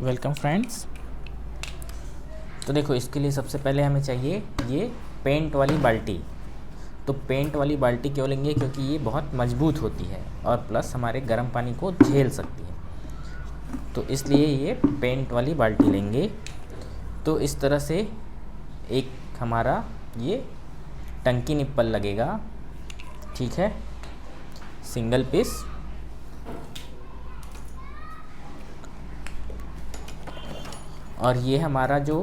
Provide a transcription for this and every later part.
Welcome friends. तो देखो, इसके लिए सबसे पहले हमें चाहिए ये पेंट वाली बाल्टी। तो पेंट वाली बाल्टी क्यों लेंगे? क्योंकि ये बहुत मजबूत होती है और प्लस हमारे गर्म पानी को झेल सकती है, तो इसलिए ये पेंट वाली बाल्टी लेंगे। तो इस तरह से एक हमारा ये टंकी निप्पल लगेगा, ठीक है, सिंगल पीस। और ये हमारा जो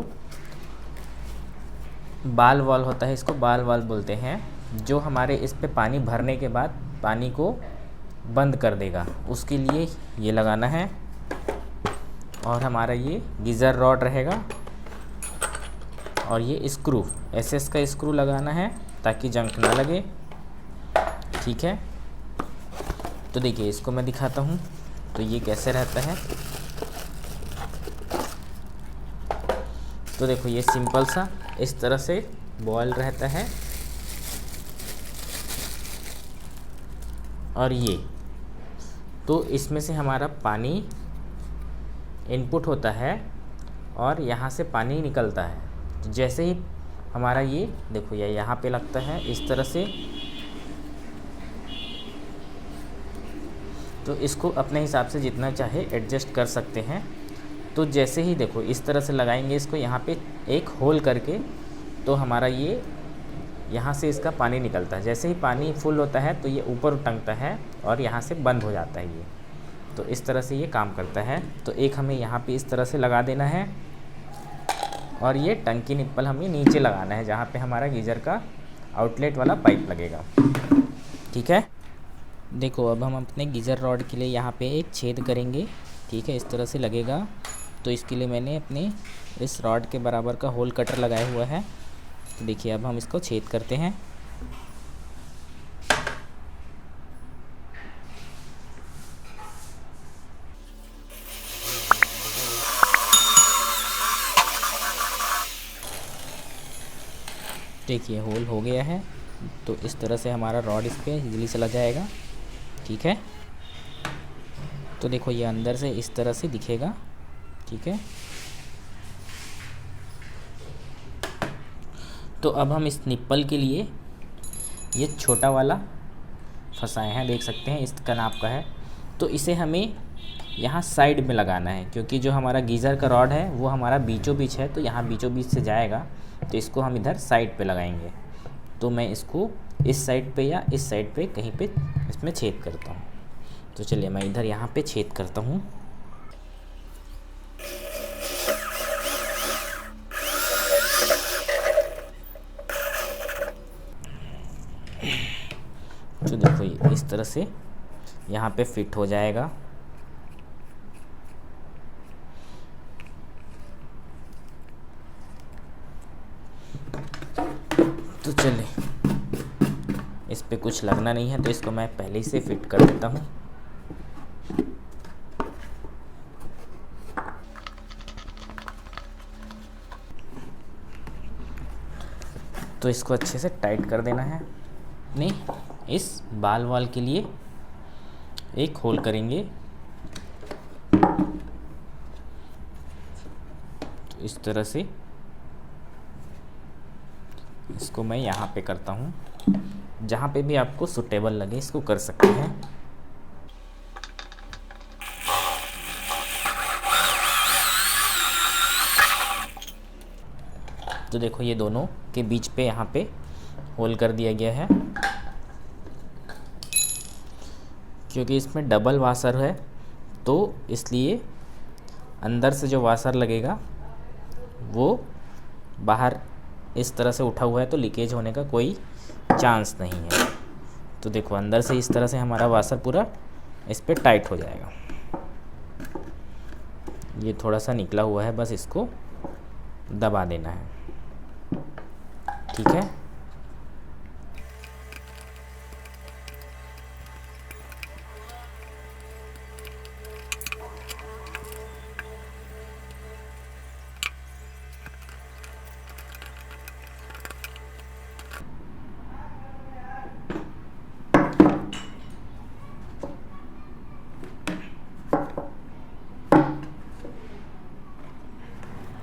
बाल वाल होता है, इसको बाल वाल बोलते हैं, जो हमारे इस पे पानी भरने के बाद पानी को बंद कर देगा, उसके लिए ये लगाना है। और हमारा ये गीज़र रॉड रहेगा और ये स्क्रू, एसएस का स्क्रू लगाना है ताकि जंग ना लगे, ठीक है। तो देखिए, इसको मैं दिखाता हूँ तो ये कैसे रहता है। तो देखो, ये सिंपल सा इस तरह से बॉयल रहता है। और ये तो इसमें से हमारा पानी इनपुट होता है और यहाँ से पानी निकलता है। तो जैसे ही हमारा ये देखो, ये यहाँ पे लगता है इस तरह से, तो इसको अपने हिसाब से जितना चाहे एडजस्ट कर सकते हैं। तो जैसे ही देखो इस तरह से लगाएंगे इसको यहाँ पे एक होल करके, तो हमारा ये यहाँ से इसका पानी निकलता है। जैसे ही पानी फुल होता है तो ये ऊपर टंगता है और यहाँ से बंद हो जाता है ये। तो इस तरह से ये काम करता है। तो एक हमें यहाँ पे इस तरह से लगा देना है और ये टंकी निप्पल हमें नीचे लगाना है जहाँ पे हमारा गीज़र का आउटलेट वाला पाइप लगेगा, ठीक है। देखो, अब हम अपने गीज़र रॉड के लिए यहाँ पे एक छेद करेंगे, ठीक है, इस तरह से लगेगा। तो इसके लिए मैंने अपने इस रॉड के बराबर का होल कटर लगाया हुआ है। तो देखिए, अब हम इसको छेद करते हैं। देखिए, होल हो गया है। तो इस तरह से हमारा रॉड इस पर इजीली चला जाएगा, ठीक है। तो देखो, ये अंदर से इस तरह से दिखेगा, ठीक है। तो अब हम इस निप्पल के लिए ये छोटा वाला फंसाए हैं, देख सकते हैं इसका नाप का है। तो इसे हमें यहाँ साइड में लगाना है, क्योंकि जो हमारा गीज़र का रॉड है वो हमारा बीचों बीच है, तो यहाँ बीचों बीच से जाएगा। तो इसको हम इधर साइड पे लगाएंगे। तो मैं इसको इस साइड पे या इस साइड पे कहीं पे इसमें छेद करता हूँ। तो चलिए, मैं इधर यहाँ पे छेद करता हूँ। तो देखो, ये इस तरह से यहाँ पे फिट हो जाएगा। तो चलिए, इस पे कुछ लगना नहीं है, तो इसको मैं पहले ही से फिट कर देता हूँ। तो इसको अच्छे से टाइट कर देना है। नहीं, इस बाल वाल के लिए एक होल करेंगे। तो इस तरह से इसको मैं यहाँ पे करता हूँ। जहाँ पे भी आपको सूटेबल लगे इसको कर सकते हैं। तो देखो, ये दोनों के बीच पे यहाँ पे होल कर दिया गया है, क्योंकि इसमें डबल वाशर है, तो इसलिए अंदर से जो वाशर लगेगा वो बाहर इस तरह से उठा हुआ है, तो लीकेज होने का कोई चांस नहीं है। तो देखो, अंदर से इस तरह से हमारा वाशर पूरा इस पे टाइट हो जाएगा। ये थोड़ा सा निकला हुआ है, बस इसको दबा देना है, ठीक है।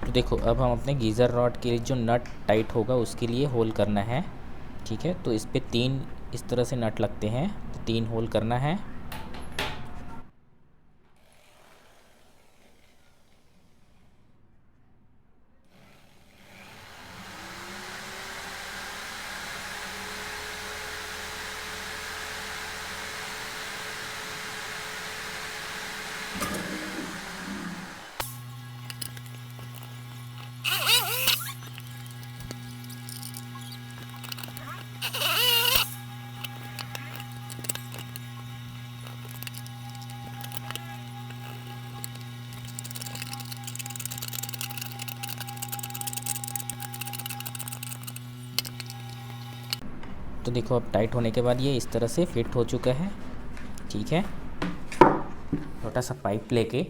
तो देखो अब हम अपने गीज़र रॉड के लिए जो नट टाइट होगा उसके लिए होल करना है। ठीक है, तो इस पे 3 इस तरह से नट लगते हैं, तो 3 होल करना है। तो देखो अब टाइट होने के बाद ये इस तरह से फिट हो चुका है। ठीक है, छोटा सा पाइप लेके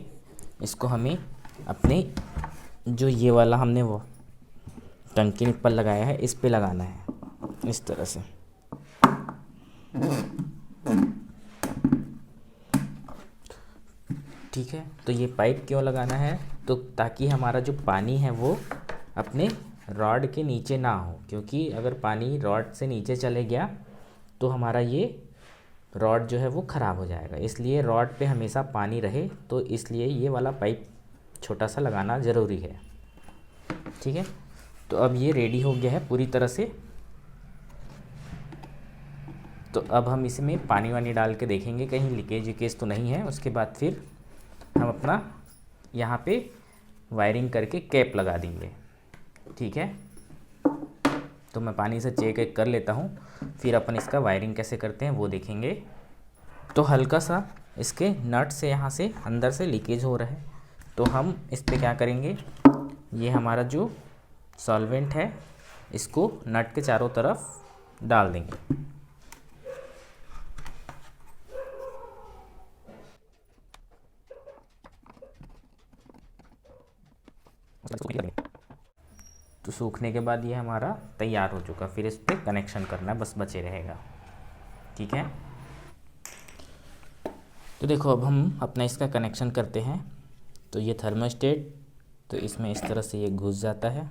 इसको हमें अपने जो ये वाला हमने वो टंकी निप्पल लगाया है इस पे लगाना है इस तरह से। ठीक है, तो ये पाइप क्यों लगाना है, तो ताकि हमारा जो पानी है वो अपने रॉड के नीचे ना हो, क्योंकि अगर पानी रॉड से नीचे चले गया तो हमारा ये रॉड जो है वो ख़राब हो जाएगा। इसलिए रॉड पे हमेशा पानी रहे, तो इसलिए ये वाला पाइप छोटा सा लगाना ज़रूरी है। ठीक है, तो अब ये रेडी हो गया है पूरी तरह से। तो अब हम इसमें पानी वानी डाल के देखेंगे कहीं लीकेज विकेज तो नहीं है। उसके बाद फिर हम अपना यहाँ पे वायरिंग करके कैप लगा देंगे। ठीक है, तो मैं पानी से चेक कर लेता हूँ, फिर अपन इसका वायरिंग कैसे करते हैं वो देखेंगे। तो हल्का सा इसके नट से यहाँ से अंदर से लीकेज हो रहा है, तो हम इस पर क्या करेंगे, ये हमारा जो सॉल्वेंट है इसको नट के चारों तरफ डाल देंगे। तो सूखने के बाद ये हमारा तैयार हो चुका, फिर इस पर कनेक्शन करना बस बचे रहेगा। ठीक है, तो देखो अब हम अपना इसका कनेक्शन करते हैं। तो ये थर्मोस्टेट, तो इसमें इस तरह से ये घुस जाता है।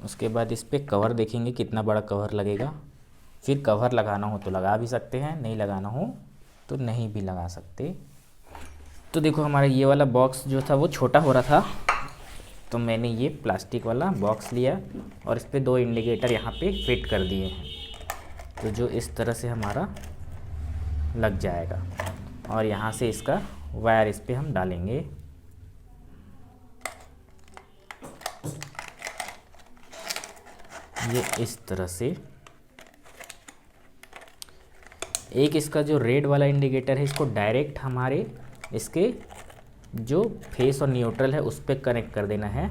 उसके बाद इस पर कवर देखेंगे कितना बड़ा कवर लगेगा, फिर कवर लगाना हो तो लगा भी सकते हैं, नहीं लगाना हो तो नहीं भी लगा सकते। तो देखो हमारा ये वाला बॉक्स जो था वो छोटा हो रहा था, तो मैंने ये प्लास्टिक वाला बॉक्स लिया और इस पे 2 इंडिकेटर यहाँ पे फिट कर दिए हैं, तो जो इस तरह से हमारा लग जाएगा। और यहाँ से इसका वायर इस पे हम डालेंगे। ये इस तरह से एक इसका जो रेड वाला इंडिकेटर है इसको डायरेक्ट हमारे इसके जो फेस और न्यूट्रल है उस पर कनेक्ट कर देना है।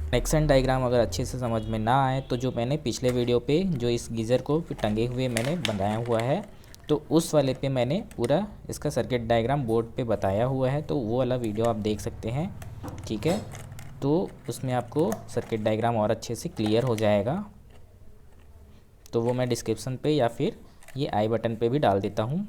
कनेक्शन डायग्राम अगर अच्छे से समझ में ना आए तो जो मैंने पिछले वीडियो पे जो इस गीज़र को टंगे हुए मैंने बनाया हुआ है, तो उस वाले पे मैंने पूरा इसका सर्किट डायग्राम बोर्ड पे बताया हुआ है, तो वो वाला वीडियो आप देख सकते हैं। ठीक है, तो उसमें आपको सर्किट डायग्राम और अच्छे से क्लियर हो जाएगा। तो वो मैं डिस्क्रिप्शन पे या फिर ये आई बटन पे भी डाल देता हूँ।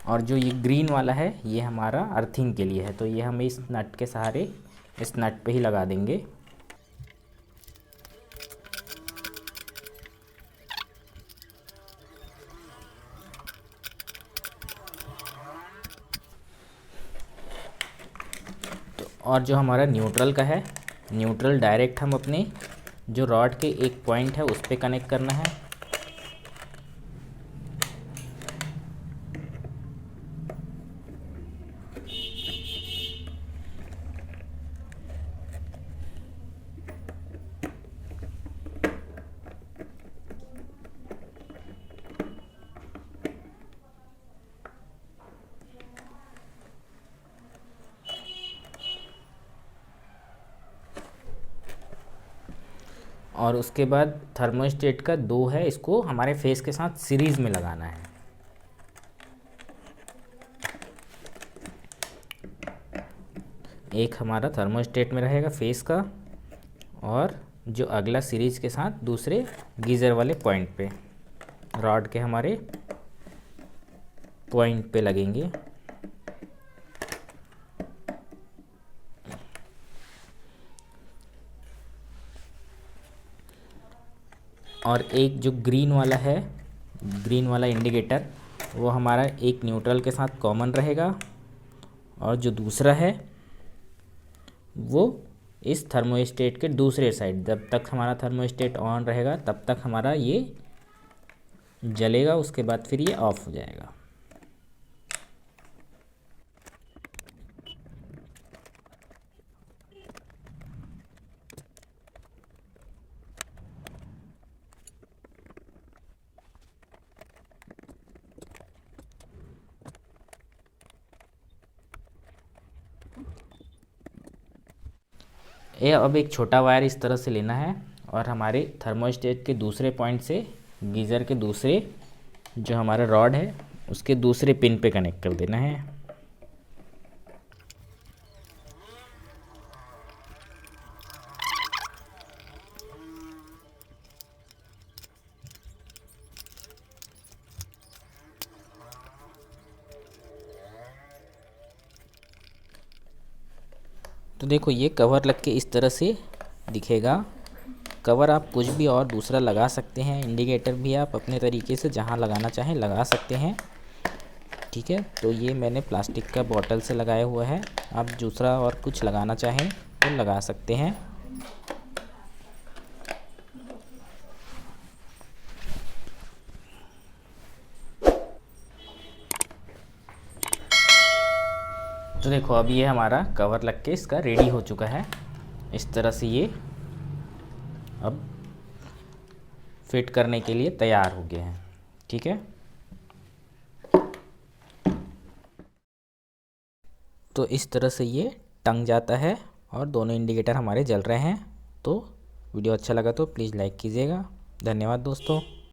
और जो ये ग्रीन वाला है ये हमारा अर्थिंग के लिए है, तो ये हम इस नट के सहारे इस नट पे ही लगा देंगे। तो और जो हमारा न्यूट्रल का है, न्यूट्रल डायरेक्ट हम अपने जो रॉड के एक पॉइंट है उस पे कनेक्ट करना है। और उसके बाद थर्मोस्टेट का 2 है, इसको हमारे फेस के साथ सीरीज़ में लगाना है। एक हमारा थर्मोस्टेट में रहेगा फेस का और जो अगला सीरीज़ के साथ दूसरे गीज़र वाले पॉइंट पे, रॉड के हमारे पॉइंट पे लगेंगे। और एक जो ग्रीन वाला है, ग्रीन वाला इंडिकेटर, वो हमारा एक न्यूट्रल के साथ कॉमन रहेगा, और जो दूसरा है वो इस थर्मोस्टेट के दूसरे साइड। जब तक हमारा थर्मोस्टेट ऑन रहेगा तब तक हमारा ये जलेगा, उसके बाद फिर ये ऑफ हो जाएगा। ये अब एक छोटा वायर इस तरह से लेना है और हमारे थर्मोस्टेट के दूसरे पॉइंट से गीज़र के दूसरे जो हमारा रॉड है उसके दूसरे पिन पे कनेक्ट कर देना है। तो देखो ये कवर लग के इस तरह से दिखेगा। कवर आप कुछ भी और दूसरा लगा सकते हैं, इंडिकेटर भी आप अपने तरीके से जहां लगाना चाहें लगा सकते हैं, ठीक है। तो ये मैंने प्लास्टिक का बॉटल से लगाया हुआ है, आप दूसरा और कुछ लगाना चाहें तो लगा सकते हैं। तो देखो अब ये हमारा कवर लग के इसका रेडी हो चुका है। इस तरह से ये अब फिट करने के लिए तैयार हो गए हैं, ठीक है। तो इस तरह से ये टंग जाता है और दोनों इंडिकेटर हमारे जल रहे हैं। तो वीडियो अच्छा लगा तो प्लीज़ लाइक कीजिएगा। धन्यवाद दोस्तों।